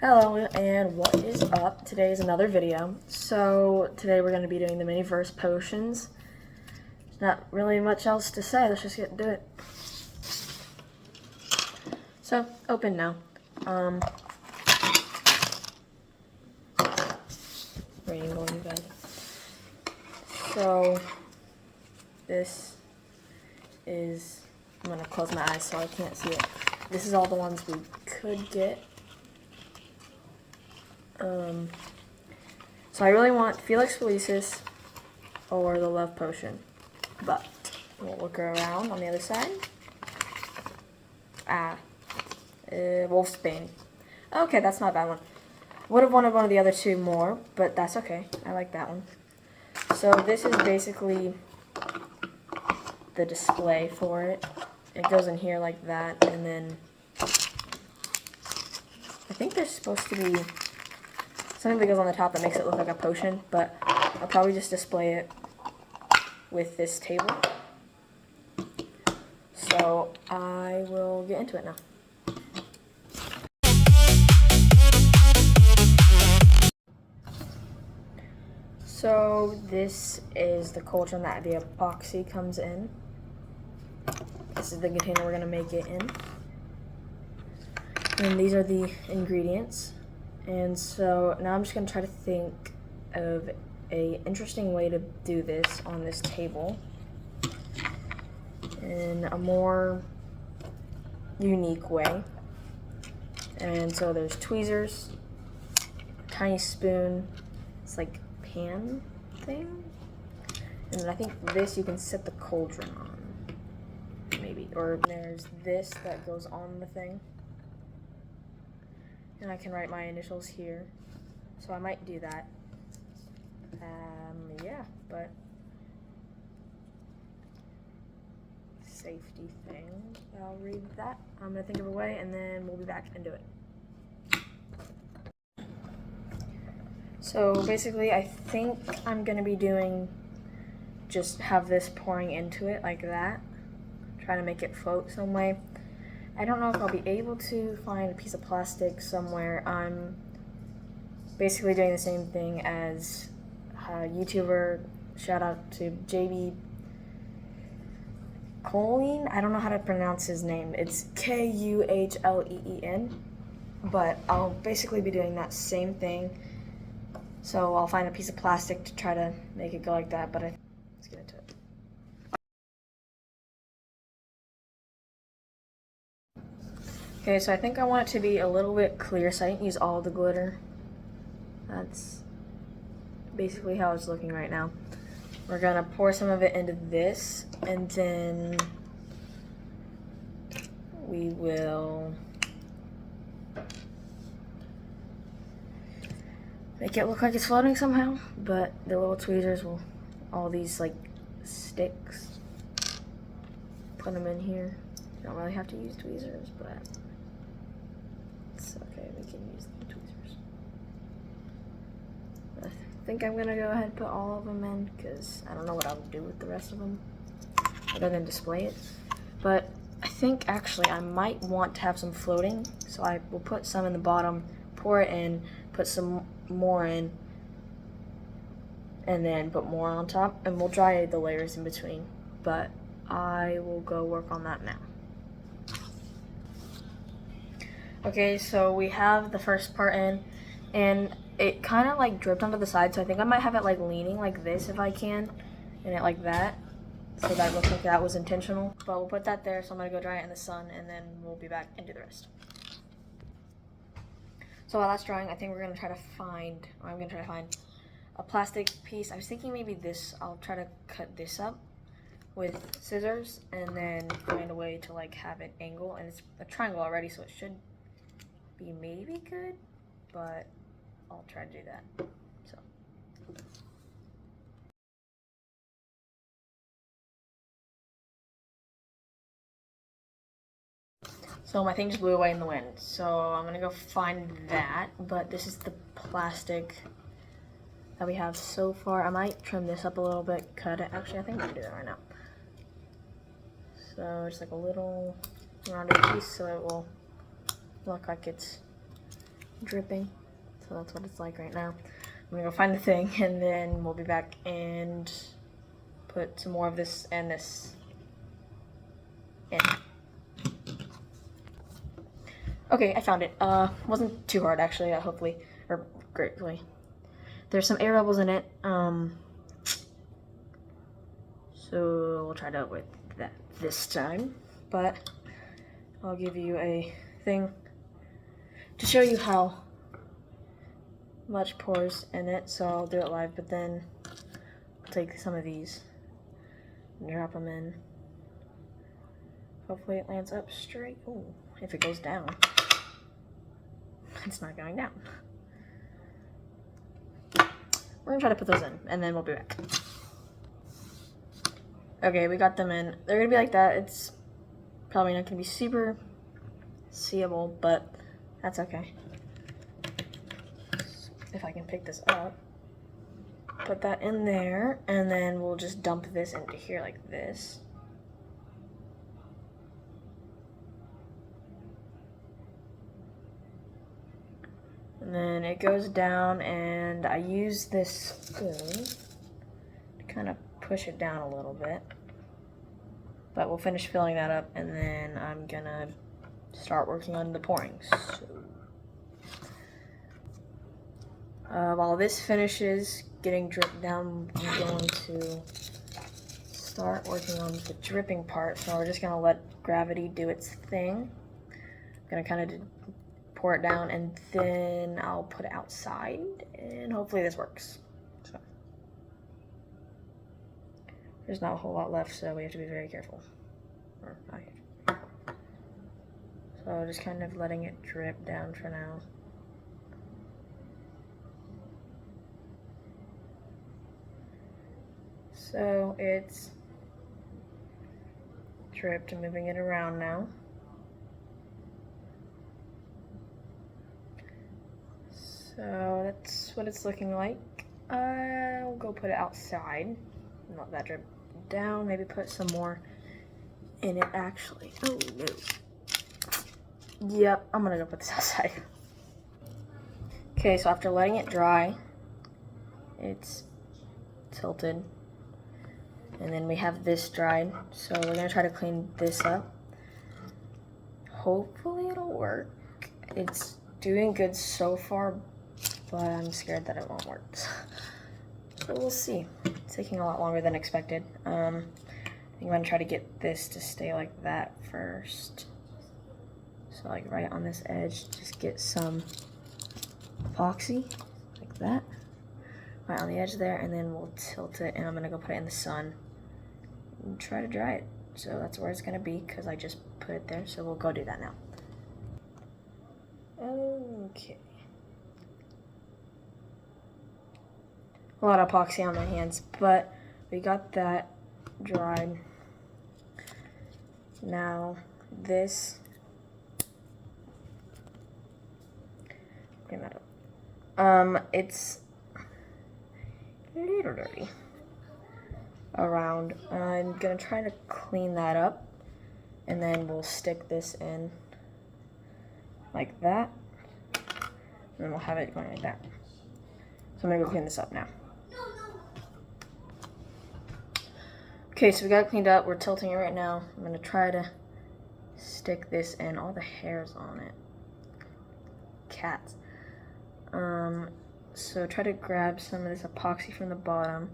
Hello and what is up? Today is another video. So today we're going to be doing the Miniverse potions. Not really much else to say, let's just get to it. So, open now. Raining on you guys. So, this is, I'm going to close my eyes so I can't see it. This is all the ones we could get. So I really want Felix Felicis or the Love Potion, but we'll look around on the other side. Wolfsbane. Okay, that's not a bad one. Would have wanted one of the other two more, but that's okay. I like that one. So this is basically the display for it. It goes in here like that, and then I think there's supposed to be something that goes on the top that makes it look like a potion, but I'll probably just display it with this table. So I will get into it now. So this is the cauldron that the epoxy comes in. This is the container we're going to make it in. And these are the ingredients. And so now I'm just going to try to think of an interesting way to do this on this table in a more unique way. And so there's tweezers, a tiny spoon, it's like pan thing. And then I think this you can set the cauldron on, maybe. Or there's this that goes on the thing. And I can write my initials here, so I might do that. Yeah, but safety thing, I'll read that. I'm gonna think of a way, and then we'll be back and do it. So basically, I think I'm gonna be doing, just have this pouring into it like that, trying to make it float some way. I don't know if I'll be able to find a piece of plastic somewhere. I'm basically doing the same thing as a YouTuber, shout out to JB Kuhlen. I don't know how to pronounce his name. It's Kuhleen, but I'll basically be doing that same thing. So I'll find a piece of plastic to try to make it go like that, but let's get into it. Okay, so I think I want it to be a little bit clear, so I didn't use all the glitter. That's basically how it's looking right now. We're gonna pour some of it into this, and then we will make it look like it's floating somehow, but the little tweezers will, all these like sticks, put them in here. You don't really have to use tweezers, but it's okay, we can use the tweezers. I think I'm gonna go ahead and put all of them in, because I don't know what I'll do with the rest of them other than display it. But I think actually I might want to have some floating, so I will put some in the bottom, pour it in, put some more in, and then put more on top, and we'll dry the layers in between. But I will go work on that now. Okay, so we have the first part in, and it kind of like dripped onto the side, so I think I might have it like leaning like this if I can, and it like that, so that looks like that was intentional. But we'll put that there, so I'm gonna go dry it in the sun, and then we'll be back and do the rest. So while that's drying, I think I'm gonna try to find a plastic piece. I was thinking maybe this, I'll try to cut this up with scissors, and then find a way to like have it angle, and it's a triangle already, so it should be maybe good, but I'll try to do that. So my thing just blew away in the wind, so I'm gonna go find that, but this is the plastic that we have so far. I might trim this up a little bit, cut it. Actually, I think I'm gonna do that right now. So it's like a little rounded piece, so it will look like it's dripping. So that's what it's like right now. I'm gonna go find the thing and then we'll be back and put some more of this and this in. Okay, I found it. Wasn't too hard actually, hopefully, or gratefully. There's some air bubbles in it, so we'll try to avoid that this time, but I'll give you a thing to show you how much pours in it, so I'll do it live, but then I'll take some of these and drop them in. Hopefully it lands up straight. Oh, if it goes down. It's not going down. We're gonna try to put those in, and then we'll be back. Okay, we got them in. They're gonna be like that. It's probably not gonna be super seeable, but that's okay. If I can pick this up, put that in there, and then we'll just dump this into here like this. And then it goes down, and I use this spoon to kind of push it down a little bit. But we'll finish filling that up, and then I'm gonna start working on the pouring. So, while this finishes getting dripped down, I'm going to start working on the dripping part. So we're just gonna let gravity do its thing. I'm gonna kind of pour it down, and then I'll put it outside, and hopefully this works. So there's not a whole lot left, so we have to be very careful. Or not here. So just kind of letting it drip down for now. So it's dripped. I'm moving it around now. So that's what it's looking like. I'll go put it outside. Not that drip down. Maybe put some more in it actually. Oh no. Yep, I'm gonna go put this outside. Okay, so after letting it dry, it's tilted. And then we have this dried. So we're gonna try to clean this up. Hopefully it'll work. It's doing good so far, but I'm scared that it won't work. So we'll see. It's taking a lot longer than expected. I think I'm gonna try to get this to stay like that first. So like right on this edge, just get some epoxy, like that. Right on the edge there, and then we'll tilt it, and I'm gonna go put it in the sun and try to dry it. So that's where it's gonna be, because I just put it there, so we'll go do that now. Okay. A lot of epoxy on my hands, but we got that dried. Now this, clean that up. It's a little dirty around. I'm gonna try to clean that up, and then we'll stick this in like that, and then we'll have it going like that. So I'm gonna go clean this up now. Okay, so we got it cleaned up. We're tilting it right now. I'm gonna try to stick this in. All the hairs on it. Cats. So try to grab some of this epoxy from the bottom.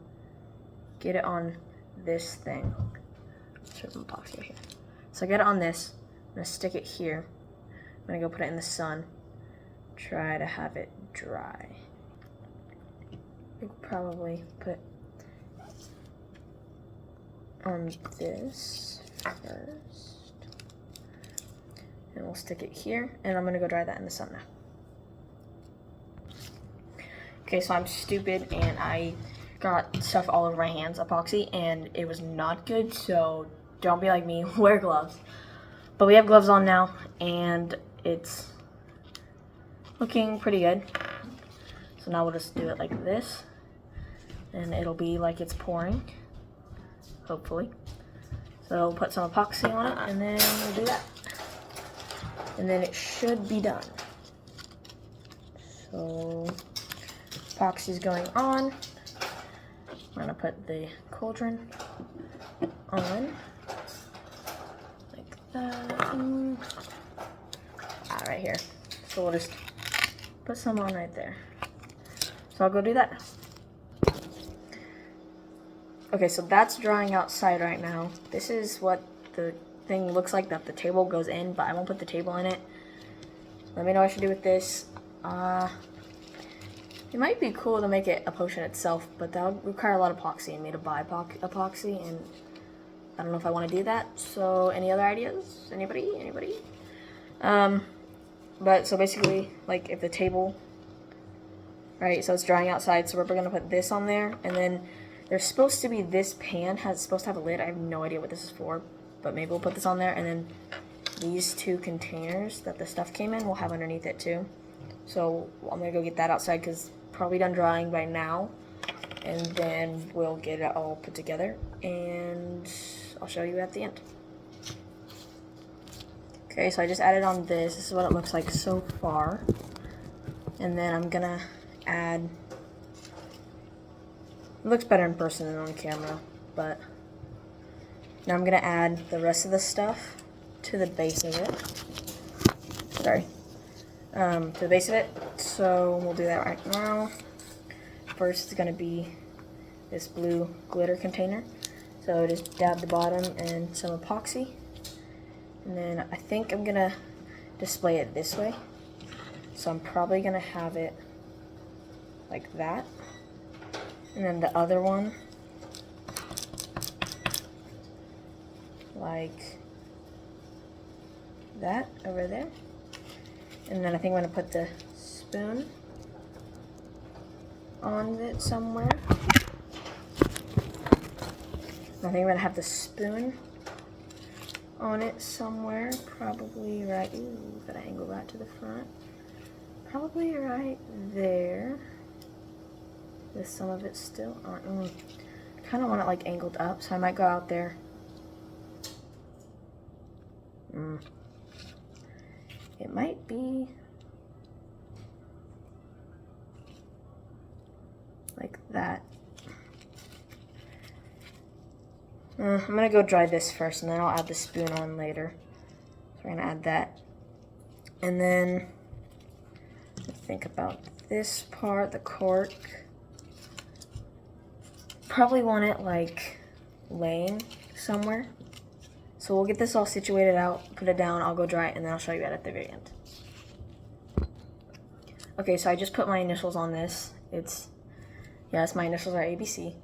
Get it on this thing. Show some epoxy right here. So get it on this. I'm gonna stick it here. I'm gonna go put it in the sun. Try to have it dry. We'll probably put on this first, and we'll stick it here, and I'm gonna go dry that in the sun now. Okay, so I'm stupid and I got stuff all over my hands, epoxy, and it was not good, so don't be like me, wear gloves. But we have gloves on now, and it's looking pretty good. So now we'll just do it like this, and it'll be like it's pouring. Hopefully. So we'll put some epoxy on it, and then we'll do that. And then it should be done. So epoxy's going on. I'm gonna put the cauldron on like that. Right here. So we'll just put some on right there. So I'll go do that. Okay, so that's drying outside right now. This is what the thing looks like that the table goes in, but I won't put the table in it. Let me know what I should do with this. It might be cool to make it a potion itself, but that'll require a lot of epoxy and me to buy epoxy, and I don't know if I want to do that. So any other ideas? Anybody? But so basically, like if the table, right, so it's drying outside, so we're gonna put this on there, and then there's supposed to be, this pan supposed to have a lid. I have no idea what this is for, but maybe we'll put this on there, and then these two containers that the stuff came in will have underneath it too. So I'm gonna go get that outside because it's probably done drying by now, and then we'll get it all put together, and I'll show you at the end. Okay, so I just added on this. This is what it looks like so far. And then I'm gonna add, it looks better in person than on camera, but now I'm gonna add the rest of the stuff to the base of it. Sorry. To the base of it. So we'll do that right now. First is gonna be this blue glitter container. So just dab the bottom and some epoxy. And then I think I'm gonna display it this way. So I'm probably gonna have it like that. And then the other one like that over there. And then I think I'm gonna put the spoon on it somewhere. I think I'm gonna have the spoon on it somewhere, probably right, ooh, gotta angle that to the front. Probably right there, with some of it still on. Kind of want it like angled up, so I might go out there. It might be like that. I'm gonna go dry this first, and then I'll add the spoon on later. So we're gonna add that. And then, think about this part, the cork. Probably want it like laying somewhere. So we'll get this all situated out, put it down, I'll go dry it, and then I'll show you that at the very end. Okay, so I just put my initials on this. It's my initials are ABC.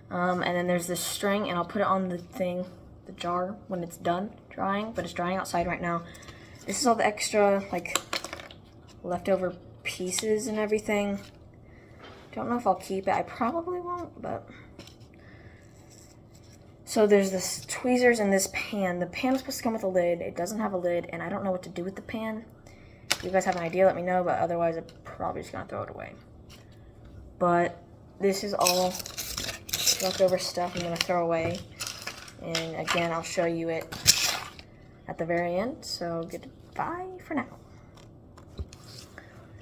And then there's this string, and I'll put it on the thing, the jar, when it's done drying, but it's drying outside right now. This is all the extra, like, leftover pieces and everything. Don't know if I'll keep it. I probably won't, but... So there's this tweezers in this pan. The pan is supposed to come with a lid. It doesn't have a lid, and I don't know what to do with the pan. If you guys have an idea, let me know, but otherwise I'm probably just gonna throw it away. But this is all leftover stuff I'm gonna throw away. And again, I'll show you it at the very end, so goodbye for now.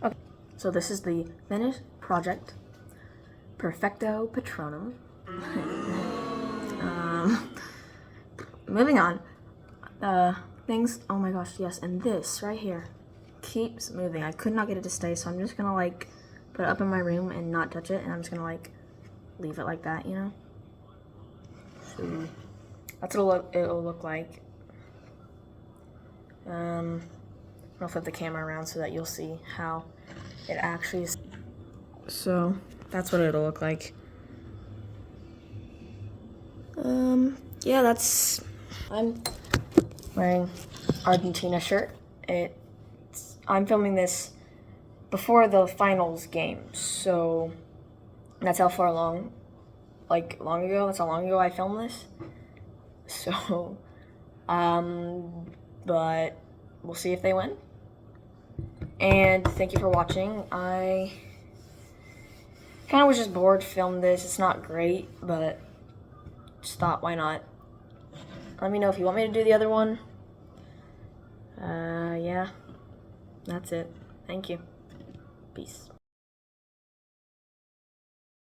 Okay, so this is the finished project, Perfecto Patronum. Moving on. Things, oh my gosh, yes, and this right here keeps moving. I could not get it to stay, so I'm just gonna like put it up in my room and not touch it, and I'm just gonna like leave it like that, you know? So that's what it'll look like. I'll flip the camera around so that you'll see how it actually is. So that's what it'll look like. Yeah, I'm wearing Argentina shirt. I'm filming this before the finals game, so that's how far along, that's how long ago I filmed this. So, but we'll see if they win. And thank you for watching. I kind of was just bored to film this. It's not great, but just thought, why not? Let me know if you want me to do the other one. Yeah, that's it. Thank you. Peace.